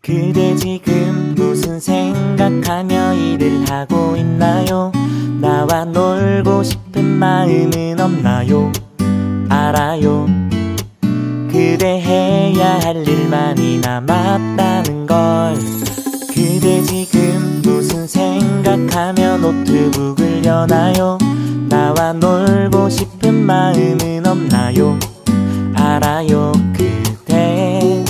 그대 지금 무슨 생각하며 일을 하고 있나요? 나와 놀고 싶은 마음은 없나요? 알아요. 그대 해야 할 일 많이 남았다는 걸. 그대 지금 무슨 생각하며 노트북을 여나요? 나와 놀고 싶은 마음은 없나요? 알아요. 그대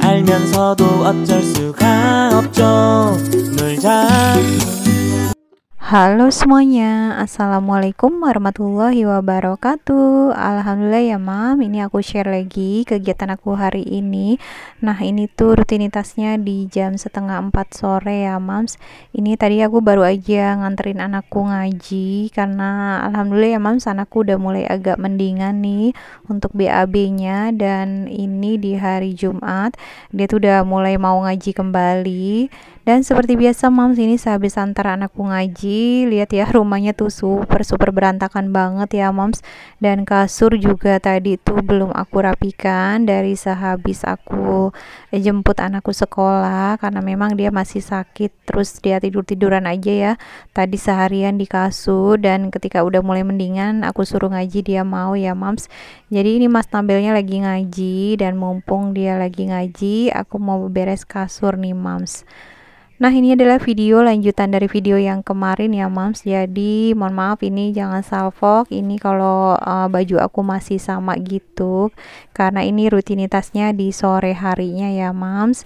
알면서도 어쩔 수가 없죠. 놀자. Halo semuanya, assalamualaikum warahmatullahi wabarakatuh. Alhamdulillah ya mam, ini aku share lagi kegiatan aku hari ini. Nah ini tuh rutinitasnya di jam 3:30 sore ya mams. Ini tadi aku baru aja nganterin anakku ngaji, karena alhamdulillah ya mams, anakku udah mulai agak mendingan nih untuk BAB-nya. Dan ini di hari Jumat, dia tuh udah mulai mau ngaji kembali. Dan seperti biasa mams, ini sehabis antar anakku ngaji, lihat ya rumahnya tuh super berantakan banget ya mams. Dan kasur juga tadi tuh belum aku rapikan dari sehabis aku jemput anakku sekolah, karena memang dia masih sakit, terus dia tiduran aja ya tadi seharian di kasur. Dan ketika udah mulai mendingan aku suruh ngaji, dia mau ya mams. Jadi ini Mas Nabilnya lagi ngaji, dan mumpung dia lagi ngaji aku mau beres kasur nih mams. Nah ini adalah video lanjutan dari video yang kemarin ya mams. Jadi mohon maaf ini jangan salfok, ini kalau baju aku masih sama gitu, karena ini rutinitasnya di sore harinya ya mams.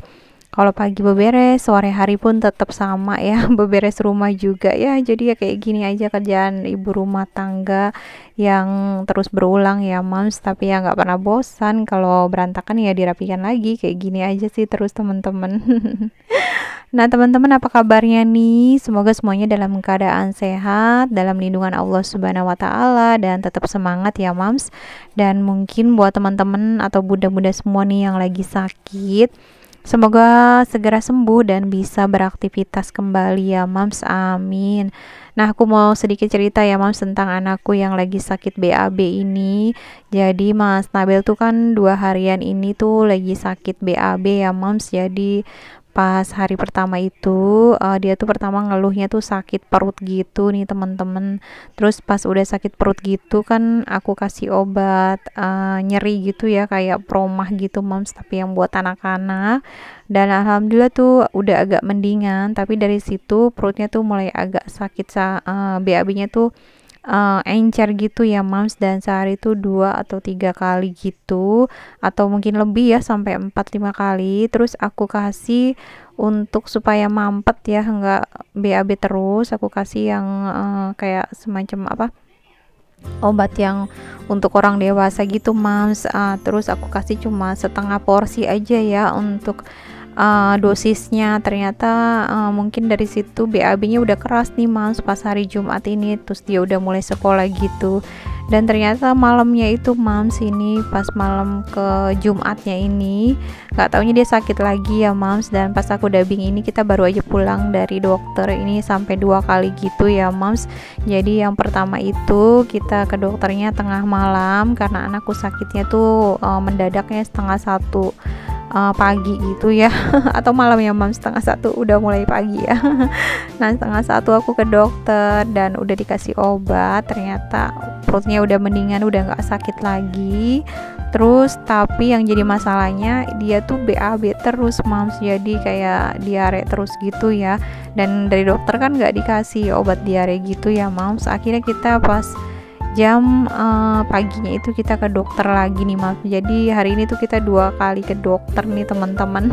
Kalau pagi beberes, sore hari pun tetap sama ya, beberes rumah juga ya. Jadi ya kayak gini aja kerjaan ibu rumah tangga yang terus berulang ya mams. Tapi ya nggak pernah bosan, kalau berantakan ya dirapikan lagi, kayak gini aja sih terus teman-teman. Nah teman-teman, apa kabarnya nih? Semoga semuanya dalam keadaan sehat, dalam lindungan Allah Subhanahu wa Ta'ala, dan tetap semangat ya mams. Dan mungkin buat teman-teman atau bunda-bunda semua nih yang lagi sakit, semoga segera sembuh dan bisa beraktivitas kembali ya mams, amin. Nah aku mau sedikit cerita ya mams tentang anakku yang lagi sakit BAB ini. Jadi Mas Nabil tuh kan 2 harian ini tuh lagi sakit BAB ya mams. Jadi pas hari pertama itu dia tuh pertama ngeluhnya tuh sakit perut gitu nih teman-teman. Terus pas udah sakit perut gitu kan aku kasih obat nyeri gitu ya, kayak promah gitu mams, tapi yang buat anak-anak. Dan alhamdulillah tuh udah agak mendingan, tapi dari situ perutnya tuh mulai agak sakit, BAB-nya tuh encer gitu ya mams. Dan sehari itu 2 atau 3 kali gitu, atau mungkin lebih ya sampai 4-5 kali. Terus aku kasih untuk supaya mampet ya, enggak BAB terus, aku kasih yang kayak semacam apa, obat yang untuk orang dewasa gitu mams. Terus aku kasih cuma setengah porsi aja ya untuk dosisnya. Ternyata mungkin dari situ BAB-nya udah keras nih mams pas hari Jumat ini. Terus dia udah mulai sekolah gitu. Dan ternyata malamnya itu mams, ini pas malam ke Jumatnya ini gak taunya dia sakit lagi ya mams. Dan pas aku dubbing ini, kita baru aja pulang dari dokter, ini sampai 2 kali gitu ya mams. Jadi yang pertama itu kita ke dokternya tengah malam, karena anakku sakitnya tuh mendadaknya 1:30 pagi gitu ya atau malam ya mam, 1:30 udah mulai pagi ya. Nah 1:30 aku ke dokter dan udah dikasih obat, ternyata perutnya udah mendingan, udah nggak sakit lagi. Terus tapi yang jadi masalahnya dia tuh BAB terus mams, jadi kayak diare terus gitu ya. Dan dari dokter kan nggak dikasih obat diare gitu ya mams. Akhirnya kita pas jam paginya itu kita ke dokter lagi nih mams. Jadi hari ini tuh kita 2 kali ke dokter nih teman-teman.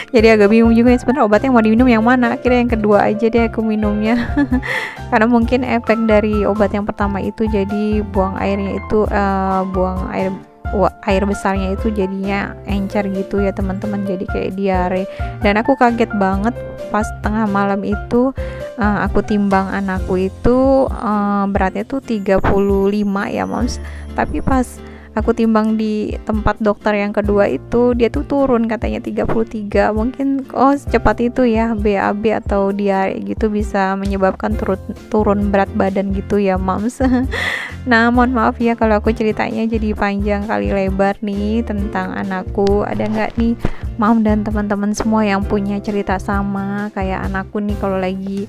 Jadi agak bingung juga ya sebenarnya obatnya mau diminum yang mana. Akhirnya yang kedua aja deh aku minumnya. Karena mungkin efek dari obat yang pertama itu jadi buang airnya itu buang air besarnya itu jadinya encer gitu ya teman-teman, jadi kayak diare. Dan aku kaget banget pas tengah malam itu aku timbang anakku itu beratnya tuh 35 ya moms, tapi pas aku timbang di tempat dokter yang kedua itu, dia tuh turun katanya 33. Mungkin secepat itu ya BAB atau diare gitu bisa menyebabkan turun berat badan gitu ya Moms. Nah mohon maaf ya kalau aku ceritanya jadi panjang kali lebar nih tentang anakku. Ada nggak nih Mom dan teman-teman semua yang punya cerita sama kayak anakku nih, kalau lagi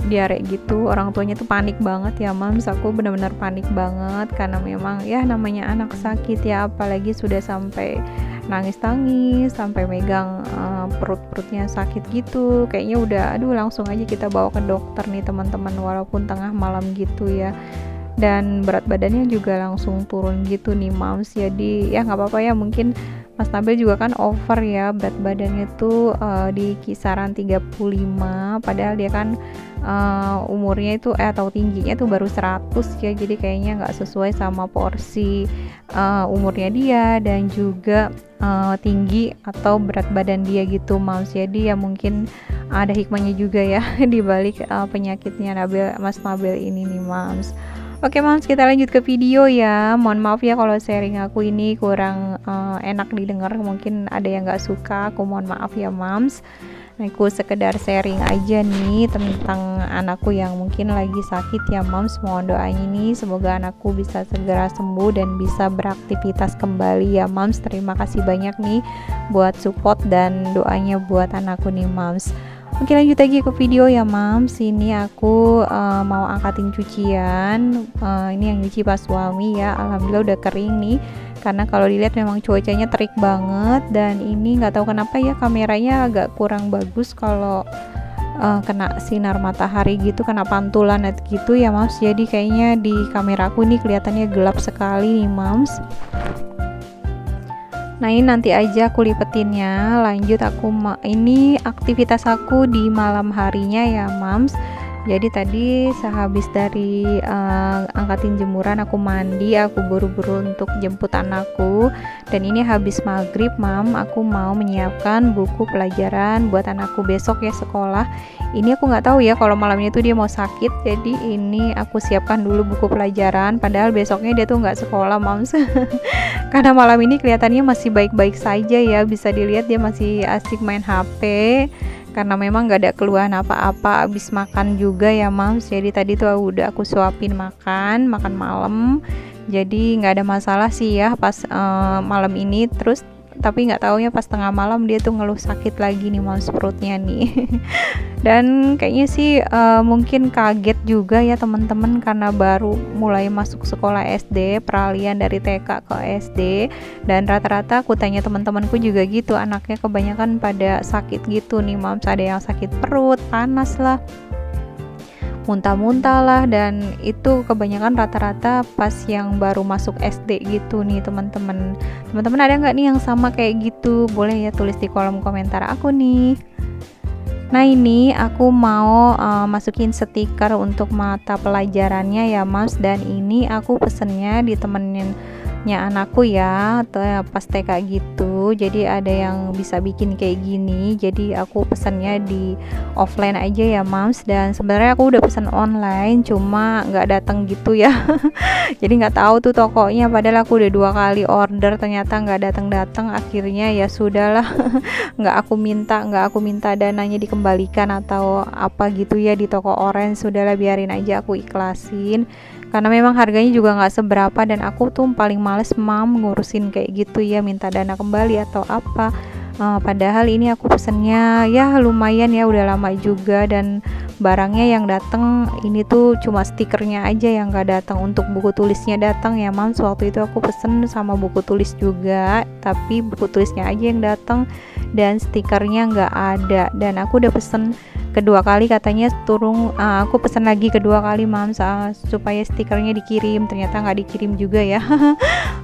diare gitu orang tuanya tuh panik banget ya Moms. Aku benar-benar panik banget karena memang ya namanya anak sakit ya, apalagi sudah sampai nangis-nangis, sampai megang perut-perutnya sakit gitu, kayaknya udah aduh langsung aja kita bawa ke dokter nih teman-teman, walaupun tengah malam gitu ya. Dan berat badannya juga langsung turun gitu nih Moms. Jadi ya nggak apa-apa ya, mungkin Mas Nabil juga kan over ya berat badannya tuh di kisaran 35, padahal dia kan umurnya itu atau tingginya tuh baru 100 ya, jadi kayaknya nggak sesuai sama porsi umurnya dia dan juga tinggi atau berat badan dia gitu Moms. Jadi ya mungkin ada hikmahnya juga ya di balik penyakitnya Mas Nabil ini nih Moms. Oke Moms, kita lanjut ke video ya. Mohon maaf ya kalau sharing aku ini kurang enak didengar, mungkin ada yang gak suka, aku mohon maaf ya Moms. Aku sekedar sharing aja nih tentang anakku yang mungkin lagi sakit ya Moms. Mohon doanya nih semoga anakku bisa segera sembuh dan bisa beraktivitas kembali ya Moms. Terima kasih banyak nih buat support dan doanya buat anakku nih Moms. Oke lanjut lagi ke video ya Moms. Ini aku mau angkatin cucian. Ini yang nyuci pas suami ya. Alhamdulillah udah kering nih. Karena kalau dilihat memang cuacanya terik banget. Dan ini nggak tahu kenapa ya kameranya agak kurang bagus kalau kena sinar matahari gitu, kena pantulan gitu ya Moms. Jadi kayaknya di kameraku nih kelihatannya gelap sekali nih Moms. Nah ini nanti aja aku lipetinnya. Lanjut ini aktivitas aku di malam harinya ya Moms. Jadi tadi sehabis dari angkatin jemuran, aku mandi, aku buru-buru untuk jemput anakku. Dan ini habis maghrib Mam, aku mau menyiapkan buku pelajaran buat anakku besok ya sekolah. Ini aku nggak tahu ya kalau malamnya itu dia mau sakit, jadi ini aku siapkan dulu buku pelajaran. Padahal besoknya dia tuh nggak sekolah Moms. Karena malam ini kelihatannya masih baik-baik saja ya, bisa dilihat dia masih asik main HP. Karena memang gak ada keluhan apa-apa, abis makan juga ya Moms. Jadi tadi tuh udah aku suapin makan malam. Jadi nggak ada masalah sih ya pas malam ini. Terus tapi nggak taunya pas tengah malam dia tuh ngeluh sakit lagi nih Moms, perutnya nih. Dan kayaknya sih mungkin kaget juga ya teman-teman karena baru mulai masuk sekolah SD, peralihan dari TK ke SD. Dan rata-rata aku tanya teman-temanku juga gitu, anaknya kebanyakan pada sakit gitu nih Moms. Ada yang sakit perut, panas lah, muntah-muntah lah, dan itu kebanyakan rata-rata pas yang baru masuk SD gitu nih teman-teman. Teman-teman ada nggak nih yang sama kayak gitu? Boleh ya tulis di kolom komentar aku nih. Nah ini aku mau masukin stiker untuk mata pelajarannya ya Mas, dan ini aku pesennya di temennya anakku ya, atau pas TK gitu. Jadi ada yang bisa bikin kayak gini, jadi aku pesannya di offline aja ya Moms. Dan sebenarnya aku udah pesan online, cuma nggak datang gitu ya. Jadi nggak tahu tuh tokonya, padahal aku udah 2 kali order ternyata nggak datang. Akhirnya ya sudahlah, nggak aku minta dananya dikembalikan atau apa gitu ya di toko orange. Sudahlah biarin aja, aku ikhlasin karena memang harganya juga nggak seberapa, dan aku tuh paling males Mam ngurusin kayak gitu ya, minta dana kembali atau apa. Padahal ini aku pesennya ya lumayan ya, udah lama juga, dan barangnya yang datang ini tuh cuma stikernya aja yang nggak datang. Untuk buku tulisnya datang ya Mam. Waktu itu aku pesen sama buku tulis juga, tapi buku tulisnya aja yang datang dan stikernya nggak ada. Dan aku udah pesen kedua kali, katanya aku pesen lagi kedua kali Mam supaya stikernya dikirim, ternyata nggak dikirim juga ya.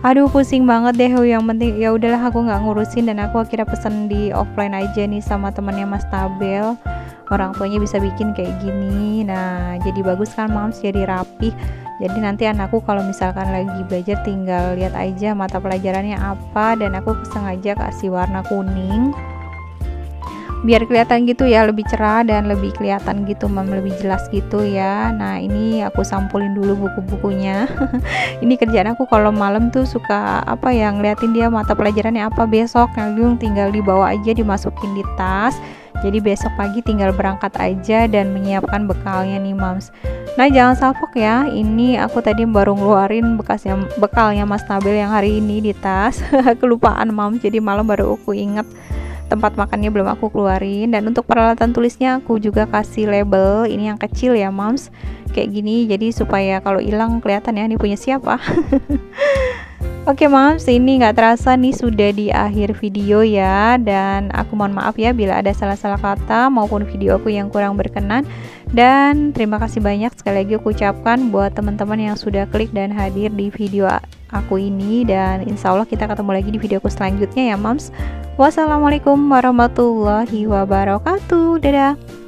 Aduh pusing banget deh. Yang penting ya udahlah aku nggak ngurusin, dan aku akhirnya pesen di offline aja nih sama temannya Mas Tabel. Orang tuanya bisa bikin kayak gini. Nah jadi bagus kan Moms, jadi rapih. Jadi nanti anakku kalau misalkan lagi belajar tinggal lihat aja mata pelajarannya apa, dan aku sengaja kasih warna kuning. biar kelihatan gitu ya, lebih cerah dan lebih kelihatan gitu Mam, lebih jelas gitu ya. Nah ini aku sampulin dulu buku-bukunya. Ini kerjaan aku kalau malam tuh suka apa ya, ngeliatin dia mata pelajarannya apa besok, tinggal dibawa aja, dimasukin di tas. Jadi besok pagi tinggal berangkat aja dan menyiapkan bekalnya nih Mams. Nah jangan salfok ya, ini aku tadi baru ngeluarin bekalnya Mas Nabil yang hari ini di tas. Kelupaan Mams, jadi malam baru aku inget tempat makannya belum aku keluarin. Dan untuk peralatan tulisnya aku juga kasih label, ini yang kecil ya Mams, kayak gini, jadi supaya kalau hilang kelihatan ya ini punya siapa. Oke Mams, ini nggak terasa nih sudah di akhir video ya, dan aku mohon maaf ya bila ada salah-salah kata maupun video aku yang kurang berkenan. Dan terima kasih banyak sekali lagi aku ucapkan buat teman-teman yang sudah klik dan hadir di video aku ini, dan insya Allah kita ketemu lagi di videoku selanjutnya ya Mams. Wassalamualaikum warahmatullahi wabarakatuh. Dadah.